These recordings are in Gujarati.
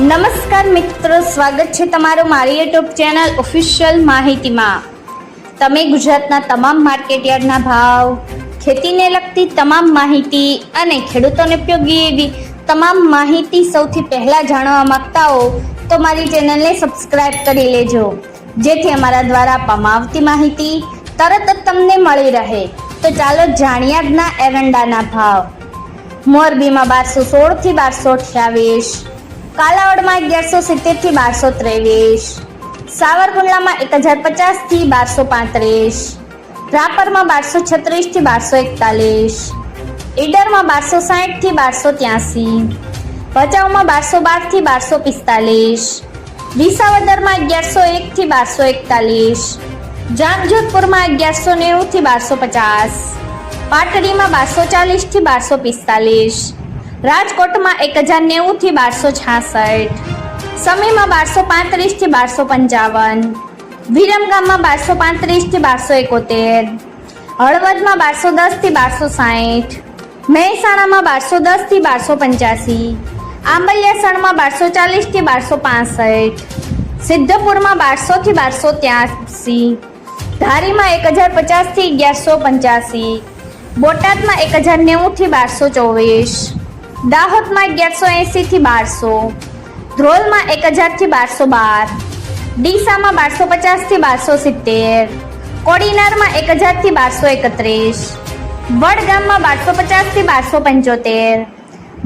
નમસ્કાર મિત્રો, સ્વાગત છે તમારું મારી યુટ્યુબ ચેનલ ઓફિશિયલ માહિતીમાં। તમે ગુજરાતના તમામ માર્કેટયાર્ડના ભાવ, ખેતીને લગતી તમામ માહિતી અને ખેડૂતોને ઉપયોગી એવી તમામ માહિતી સૌથી પહેલા જાણવા માંગતા હો તો મારી ચેનલને સબસ્ક્રાઇબ કરી લેજો, જેથી અમારા દ્વારા આપવામાં આવતી માહિતી તરત જ તમને મળી રહે। તો ચાલો જાણીએ આજના એરંડાના ભાવ। મોરબીમાં 1216 થી 1228, કાલાવડમાં 1170 થી 1223, સાવરકુંડલામાં 1050 થી 1235, રાપરમાં 1236 થી 1241, ઈડરમાં 1260 થી 1283, ભચાઉમાં 1212 થી 1245, વિસાવદરમાં 1101 થી 1241, જામજોધપુરમાં 1190 થી 1250, પાટડીમાં 1240 થી 1245, રાજકોટમાં 1090 થી 1266, સમીમાં 1235 થી 1255, વિરમગામમાં 1235 થી 1271, હળવદમાં 1210 થી 1260, મહેસાણામાં 1210 થી 1285, આંબલિયાસણમાં 1240 થી 1265, સિદ્ધપુરમાં 1200 થી 1283, ધારીમાં 1050 થી 1185, બોટાદમાં 1090 થી 1224, દાહોદમાં 1180 થી 1200, ધ્રોલમાં 1000 થી 1212, ડીસામાં 1250 થી 1270, કોડીનારમાં 1000 થી 1231, વડગામમાં 1250 થી 1275,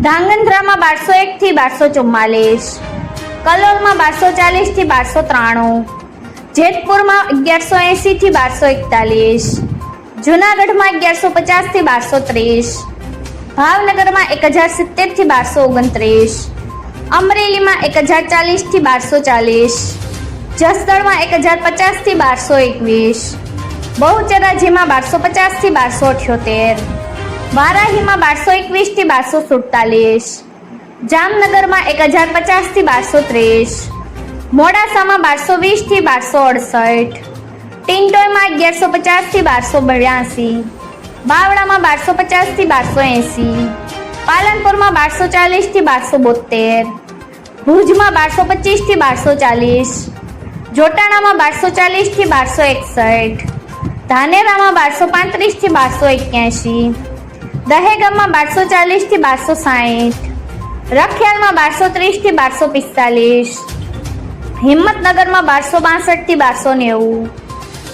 ધાંગધ્રામાં 1201 થી 1244, કલોલમાં 1240 થી 1293, જેતપુરમાં 1180 થી 1241, જૂનાગઢમાં 1150 થી 1230, ભાવનગરમાં 1070 થી 1229, અમરેલીમાં 1040 થી 1240, જસદણમાં 1050 થી 1221, બહુચરાજીમાં 1250 થી 1278, વારાહીમાં 1221 થી 1247, જામનગરમાં 1050 થી 1230, મોડાસામાં 1220 થી 1268, ટિન્ટોયમાં 1150 થી 1282, બાવળામાં 1250 થી 1280, પાલનપુરમાં 1240 થી 1272, ભુજમાં 1225 થી 1240, જોટાણામાં 1240 થી 1261, ધાનેરામાં 1235 થી 1281, દહેગામમાં 1240 થી 1260, રખિયાલમાં 1230 થી 1245, હિંમતનગરમાં 1262 થી 1290,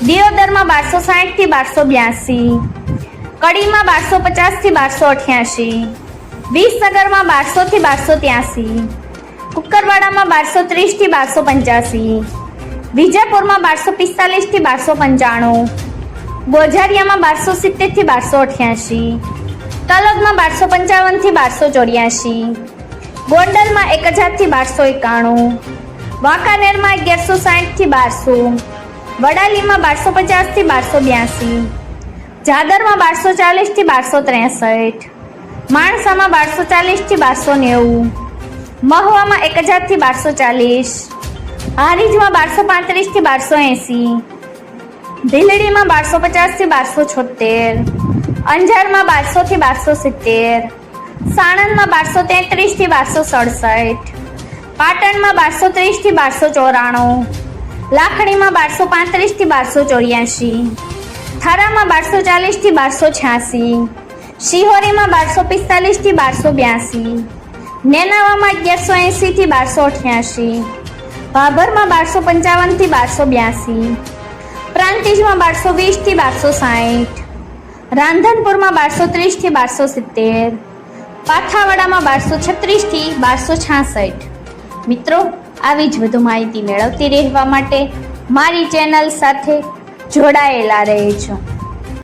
દિયોદરમાં 1260 થી 1282, કડીમાં 1250 થી 1288, વિસનગરમાં 1200 થી 1283, કુકરવાડામાં 1230 થી 1285, વિજયપુરમાં 1245 થી 1295, ગોઝારિયામાં 1270 થી 1288, તલોદમાં 1255 થી 1284, ગોંડલમાં 1000 થી 1291, વાંકાનેરમાં 1160 થી 1200, વડાલીમાં 1250 થી 1282, જાદરમાં 1240 થી 1263, માણસામાં 1240 થી 1290, મહુવામાં 1000 થી 1240, હારીજમાં 1235 થી 1280, ભીલડીમાં 1250 થી 1276, અંજારમાં 1200 થી 1270, સાણંદમાં 1233 થી 1267, પાટણમાં 1230 થી 1294, લાખણીમાં 1235 થી 1284, થારામાં 1240 થી 1286, શિહોરીમાં 1245 થી 1282, નેનાવામાં 1180 થી 1288, ભાભરમાં 1255 થી 1282, પ્રાંતિજમાં 1220 થી 1260, રાંધનપુરમાં 1230 થી 1270, પાથાવાડામાં 1236 થી 1266। મિત્રો, આવી જ વધુ માહિતી મેળવતી રહેવા માટે મારી ચેનલ સાથે જોડાયેલા રહેજો।